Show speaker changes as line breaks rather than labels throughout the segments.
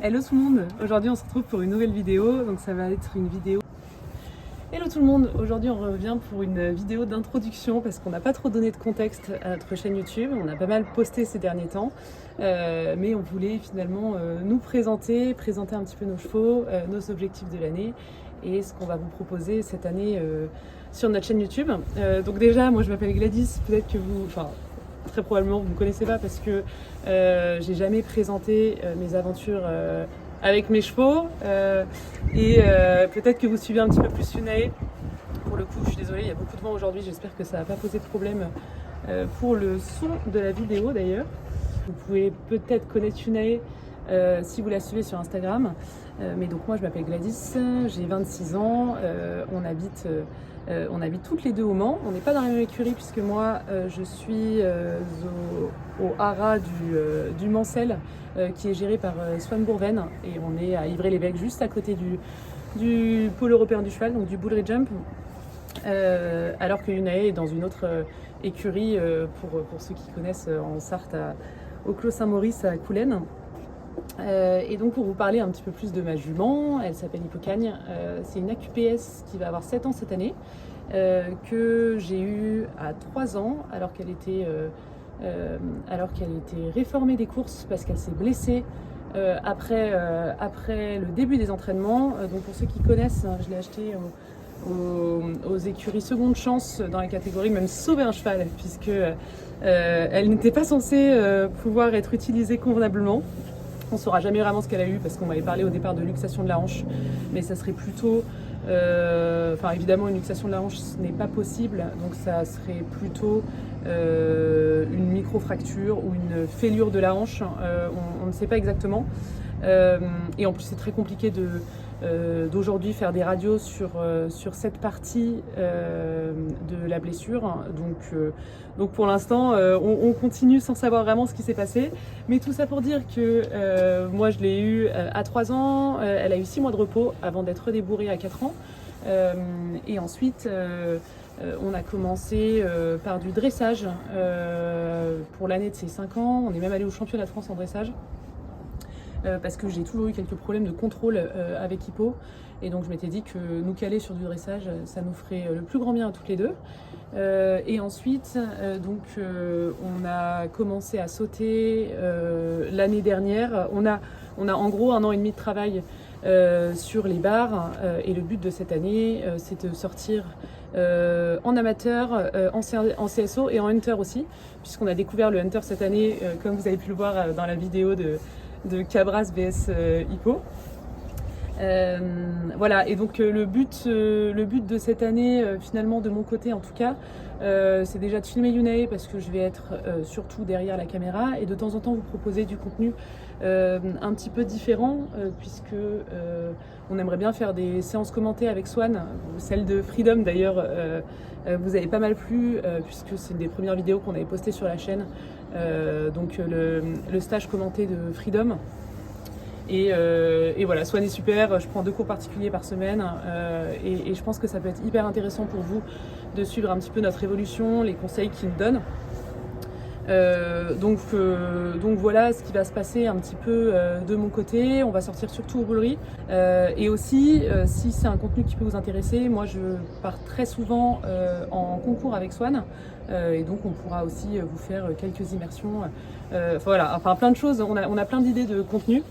Hello tout le monde, aujourd'hui on se retrouve pour une nouvelle vidéo, donc ça va être une vidéo. Hello tout le monde, aujourd'hui on revient pour une vidéo d'introduction parce qu'on n'a pas trop donné de contexte à notre chaîne YouTube, on a pas mal posté ces derniers temps, mais on voulait finalement nous présenter un petit peu nos chevaux, nos objectifs de l'année et ce qu'on va vous proposer cette année sur notre chaîne YouTube. Donc déjà, moi je m'appelle Gladys, peut-être que vous, très probablement vous ne me connaissez pas parce que j'ai jamais présenté mes aventures avec mes chevaux et peut-être que vous suivez un petit peu plus Funae. Pour le coup, je suis désolée, il y a beaucoup de vent aujourd'hui, j'espère que ça va pas poser de problème pour le son de la vidéo d'ailleurs. Vous pouvez peut-être connaître Funae si vous la suivez sur Instagram, mais donc moi je m'appelle Gladys, j'ai 26 ans, on habite toutes les deux au Mans. On n'est pas dans la même écurie puisque moi je suis au haras du Mancel qui est géré par Swan Bourven et on est à Ivry-l'Évêque juste à côté du pôle européen du cheval, donc du Bull Jump, alors que Funae est dans une autre écurie pour ceux qui connaissent en Sarthe au Clos Saint-Maurice à Coulennes. Et donc pour vous parler un petit peu plus de ma jument, elle s'appelle Hippocagne, c'est une AQPS qui va avoir 7 ans cette année, que j'ai eue à 3 ans alors qu'elle était réformée des courses parce qu'elle s'est blessée après le début des entraînements. Donc pour ceux qui connaissent, je l'ai achetée aux écuries Seconde Chance dans la catégorie même sauver un cheval puisque elle n'était pas censée pouvoir être utilisée convenablement. On ne saura jamais vraiment ce qu'elle a eu parce qu'on m'avait parlé au départ de luxation de la hanche, mais ça serait plutôt, évidemment une luxation de la hanche ce n'est pas possible, donc ça serait plutôt une microfracture ou une fêlure de la hanche, on ne sait pas exactement. Et en plus c'est très compliqué d'aujourd'hui faire des radios sur cette partie de la blessure, donc pour l'instant on continue sans savoir vraiment ce qui s'est passé, mais tout ça pour dire que moi je l'ai eue à 3 ans, elle a eu 6 mois de repos avant d'être redébourrée à 4 ans, et ensuite on a commencé par du dressage pour l'année de ses 5 ans, on est même allé au championnat de France en dressage. Parce que j'ai toujours eu quelques problèmes de contrôle avec Hippo et donc je m'étais dit que nous caler sur du dressage ça nous ferait le plus grand bien à toutes les deux, et ensuite on a commencé à sauter l'année dernière, on a en gros 1 an et demi de travail sur les barres et le but de cette année c'est de sortir en amateur, en CSO et en hunter aussi, puisqu'on a découvert le hunter cette année comme vous avez pu le voir dans la vidéo de Cabras vs Hippo. Voilà, et donc le but de cette année, finalement de mon côté en tout cas, c'est déjà de filmer Funae parce que je vais être surtout derrière la caméra et de temps en temps vous proposer du contenu un petit peu différent, puisque on aimerait bien faire des séances commentées avec Swan, celle de Freedom d'ailleurs vous avez pas mal plu puisque c'est une des premières vidéos qu'on avait postées sur la chaîne, donc le stage commenté de Freedom. Et voilà, Swan est super, je prends 2 cours particuliers par semaine et je pense que ça peut être hyper intéressant pour vous de suivre un petit peu notre évolution, les conseils qu'il nous donne. Donc voilà ce qui va se passer un petit peu de mon côté. On va sortir surtout aux bouleries et aussi si c'est un contenu qui peut vous intéresser, moi je pars très souvent en concours avec Swan et donc on pourra aussi vous faire quelques immersions, voilà, plein de choses, on a plein d'idées de contenu.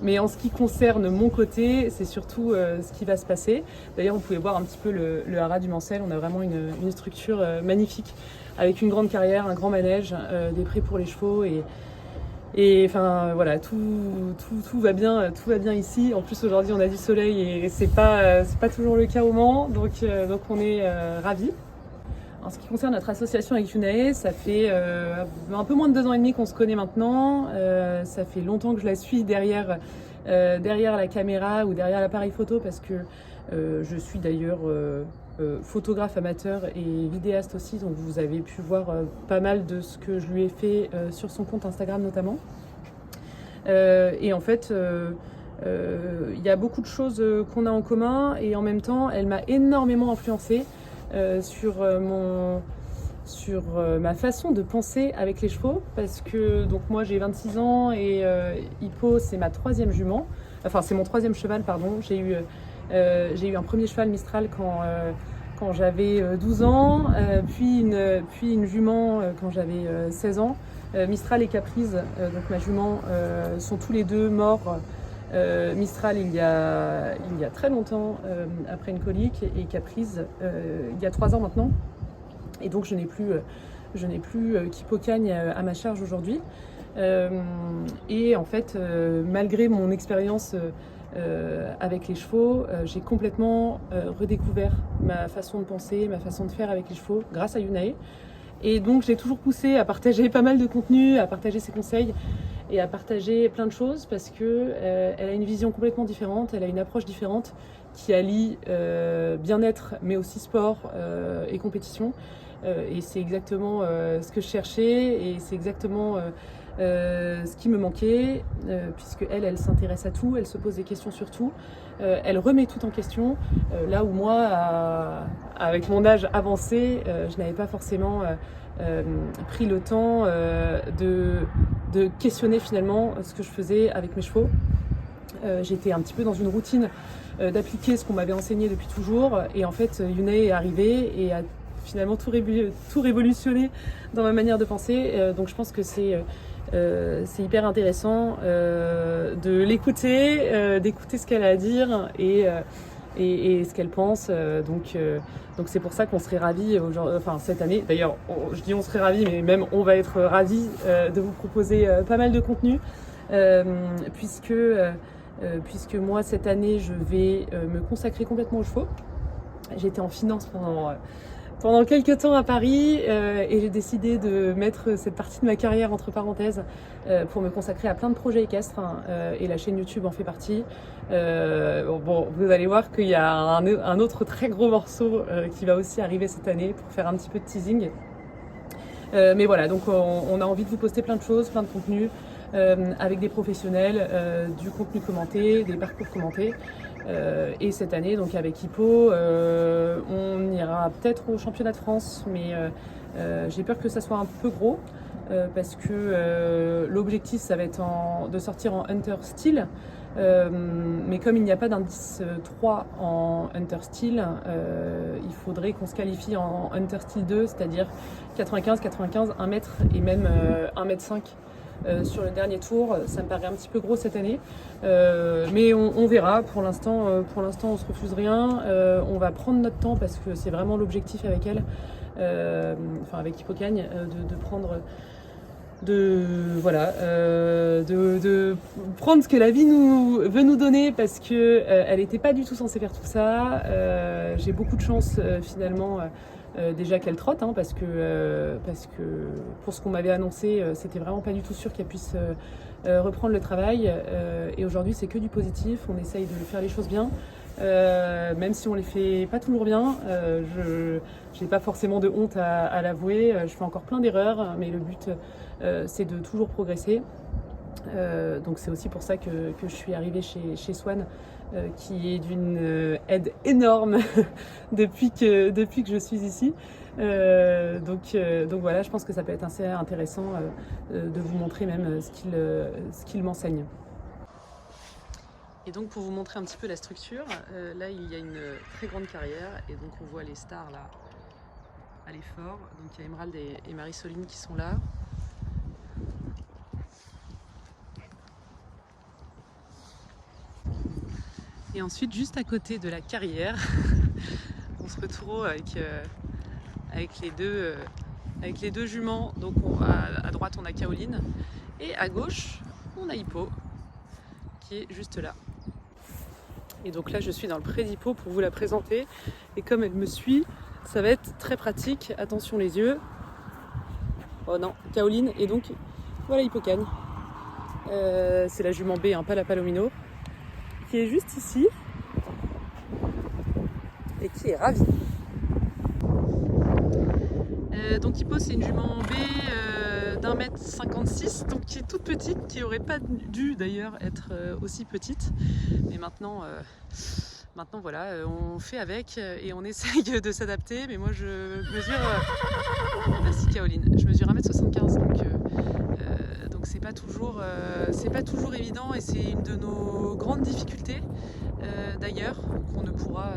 Mais en ce qui concerne mon côté, c'est surtout ce qui va se passer. D'ailleurs, vous pouvez voir un petit peu le haras du Mancel. On a vraiment une structure magnifique avec une grande carrière, un grand manège, des prés pour les chevaux et enfin voilà, tout va bien ici. En plus aujourd'hui, on a du soleil et c'est pas toujours le cas au Mans, donc on est ravis. En ce qui concerne notre association avec Funae, ça fait un peu moins de 2 ans et demi qu'on se connaît maintenant. Ça fait longtemps que je la suis derrière la caméra ou derrière l'appareil photo parce que je suis d'ailleurs photographe amateur et vidéaste aussi. Donc vous avez pu voir pas mal de ce que je lui ai fait sur son compte Instagram notamment. Et en fait, il y a beaucoup de choses qu'on a en commun et en même temps, elle m'a énormément influencée sur sur ma façon de penser avec les chevaux, parce que donc moi j'ai 26 ans et Hippo c'est ma troisième jument, enfin c'est mon troisième cheval pardon. J'ai eu un premier cheval Mistral quand j'avais 12 ans, puis une jument quand j'avais 16 ans. Mistral et Caprice, donc ma jument, sont tous les deux morts. Mistral il y a très longtemps après une colique, et Caprice il y a 3 ans maintenant. Et donc je n'ai plus qu'Hippocagne à ma charge aujourd'hui. Et en fait, malgré mon expérience avec les chevaux, j'ai complètement redécouvert ma façon de penser, ma façon de faire avec les chevaux grâce à Yunae. Et donc j'ai toujours poussé à partager pas mal de contenu, à partager ses conseils et à partager plein de choses, parce que elle a une vision complètement différente, elle a une approche différente qui allie bien-être mais aussi sport et compétition. Et c'est exactement ce que je cherchais, et c'est exactement ce qui me manquait, puisque elle s'intéresse à tout, elle se pose des questions sur tout, elle remet tout en question, là où moi, avec mon âge avancé, je n'avais pas forcément pris le temps de questionner finalement ce que je faisais avec mes chevaux. J'étais un petit peu dans une routine d'appliquer ce qu'on m'avait enseigné depuis toujours, et en fait Yunae est arrivée et a finalement tout révolutionné dans ma manière de penser. Donc je pense que c'est hyper intéressant de l'écouter, d'écouter ce qu'elle a à dire et ce qu'elle pense. Donc c'est pour ça qu'on serait ravis cette année. D'ailleurs, je dis on serait ravis, mais même on va être ravis de vous proposer pas mal de contenu, puisque moi cette année je vais me consacrer complètement aux chevaux. J'étais en finance pendant quelques temps à Paris, et j'ai décidé de mettre cette partie de ma carrière entre parenthèses pour me consacrer à plein de projets équestres, et la chaîne YouTube en fait partie. Vous allez voir qu'il y a un autre très gros morceau qui va aussi arriver cette année, pour faire un petit peu de teasing. Mais voilà, donc on a envie de vous poster plein de choses, plein de contenus, avec des professionnels, du contenu commenté, des parcours commentés. Et cette année, donc avec Hippo, on ira peut-être au championnat de France, mais j'ai peur que ça soit un peu gros, parce que l'objectif ça va être de sortir en Hunter Style, mais comme il n'y a pas d'indice 3 en Hunter Style, il faudrait qu'on se qualifie en Hunter Style 2, c'est-à-dire 95, 1 mètre et même 1,5 m. Sur le dernier tour, ça me paraît un petit peu gros cette année, mais on verra. Pour l'instant, on se refuse rien. On va prendre notre temps, parce que c'est vraiment l'objectif avec elle, avec Hippocagne, de prendre, de prendre ce que la vie veut nous donner, parce que elle n'était pas du tout censée faire tout ça. J'ai beaucoup de chance finalement. Déjà qu'elle trotte, parce que pour ce qu'on m'avait annoncé, c'était vraiment pas du tout sûr qu'elle puisse reprendre le travail, et aujourd'hui c'est que du positif. On essaye de faire les choses bien, même si on les fait pas toujours bien. Je n'ai pas forcément de honte à l'avouer, je fais encore plein d'erreurs, mais le but c'est de toujours progresser. Donc c'est aussi pour ça que je suis arrivée chez Swan, qui est d'une aide énorme depuis que je suis ici. Donc voilà, je pense que ça peut être assez intéressant de vous montrer même ce qu'il m'enseigne. Et donc pour vous montrer un petit peu la structure, là il y a une très grande carrière, et donc on voit les stars là à l'effort. Donc il y a Emerald et Marie-Soline qui sont là. Et ensuite, juste à côté de la carrière, on se retrouve avec les deux juments. Donc à droite, on a Caoline, et à gauche, on a Hippo, qui est juste là. Et donc là, je suis dans le pré d'Hippo pour vous la présenter. Et comme elle me suit, ça va être très pratique. Attention les yeux. Oh non, Caoline. Et donc, voilà Hippocagne. C'est la jument B, pas la Palomino, qui est juste ici et qui est ravie. Donc Hippo, c'est une jument B d'1,56 m, donc qui est toute petite, qui aurait pas dû d'ailleurs être aussi petite. Mais maintenant voilà, on fait avec et on essaye de s'adapter. Mais moi je mesure... Merci. 1m75, donc c'est pas toujours évident et c'est une de nos grandes difficultés d'ailleurs qu'on ne pourra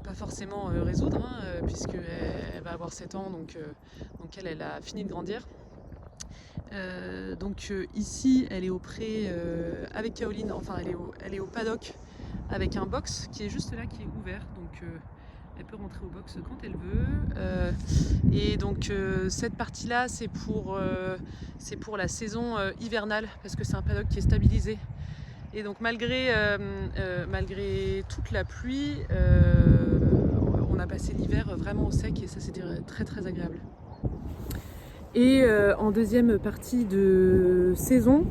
pas forcément résoudre puisqu'elle va avoir 7 ans donc elle a fini de grandir. Ici elle est au pré avec Caroline, enfin elle est au paddock avec un box qui est juste là, qui est ouvert, donc elle peut rentrer au box quand elle veut. Et donc cette partie là c'est pour la saison hivernale parce que c'est un paddock qui est stabilisé. Et donc malgré toute la pluie, on a passé l'hiver vraiment au sec et ça c'était très très agréable. Et en deuxième partie de saison,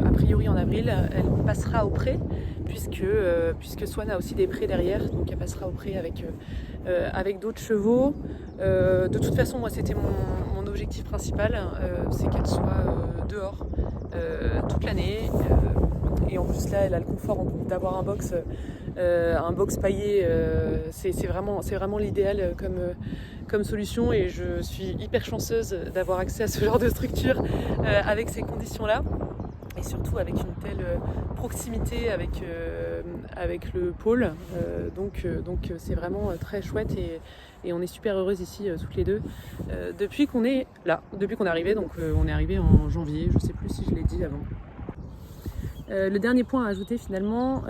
a priori en avril, elle passera au pré puisque Swan a aussi des prés derrière, donc elle passera au pré avec d'autres chevaux. De toute façon, moi c'était mon objectif principal, c'est qu'elle soit dehors toute l'année. Et en plus là, elle a le confort d'avoir un box paillé. C'est vraiment l'idéal comme solution et je suis hyper chanceuse d'avoir accès à ce genre de structure avec ces conditions-là et surtout avec une telle proximité avec le pôle. Donc c'est vraiment très chouette et on est super heureuses ici toutes les deux depuis qu'on est là, depuis qu'on est arrivé. Donc on est arrivé en janvier, je sais plus si je l'ai dit avant. Le dernier point à ajouter finalement,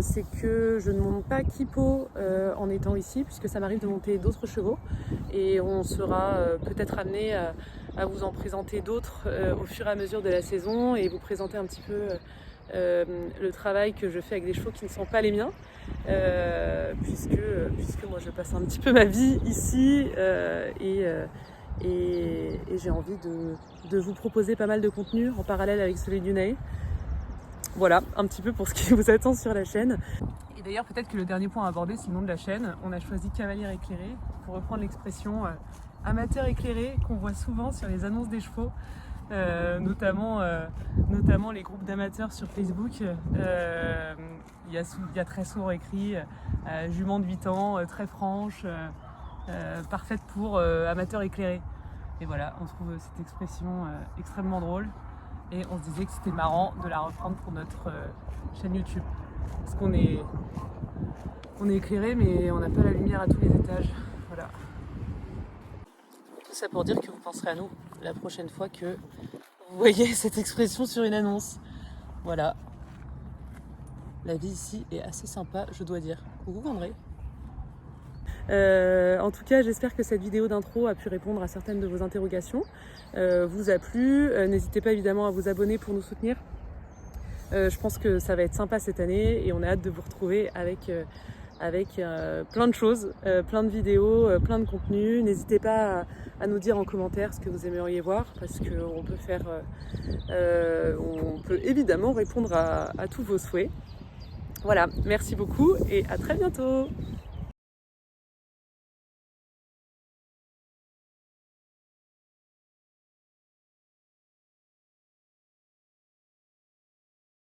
c'est que je ne monte pas Kipo en étant ici, puisque ça m'arrive de monter d'autres chevaux et on sera peut-être amené à vous en présenter d'autres au fur et à mesure de la saison et vous présenter un petit peu le travail que je fais avec des chevaux qui ne sont pas les miens, puisque moi je passe un petit peu ma vie ici et j'ai envie de vous proposer pas mal de contenu en parallèle avec celui d'Unai. Voilà, un petit peu pour ce qui vous attend sur la chaîne. Et d'ailleurs, peut-être que le dernier point à aborder, c'est le nom de la chaîne. On a choisi Cavalier éclairé, pour reprendre l'expression amateur éclairé qu'on voit souvent sur les annonces des chevaux, notamment les groupes d'amateurs sur Facebook. Il y a très souvent écrit jument de 8 ans, très franche, parfaite pour amateur éclairé. Et voilà, on trouve cette expression extrêmement drôle. Et on se disait que c'était marrant de la reprendre pour notre chaîne YouTube. Parce qu'on est éclairé, mais on n'a pas la lumière à tous les étages. Voilà. Tout ça pour dire que vous penserez à nous la prochaine fois que vous voyez cette expression sur une annonce. Voilà. La vie ici est assez sympa, je dois dire. Coucou André. En tout cas, j'espère que cette vidéo d'intro a pu répondre à certaines de vos interrogations, vous a plu. N'hésitez pas évidemment à vous abonner pour nous soutenir. Je pense que ça va être sympa cette année et on a hâte de vous retrouver avec plein de choses, plein de vidéos, plein de contenus. N'hésitez pas à nous dire en commentaire ce que vous aimeriez voir parce qu'on peut évidemment répondre à tous vos souhaits. Voilà, merci beaucoup et à très bientôt.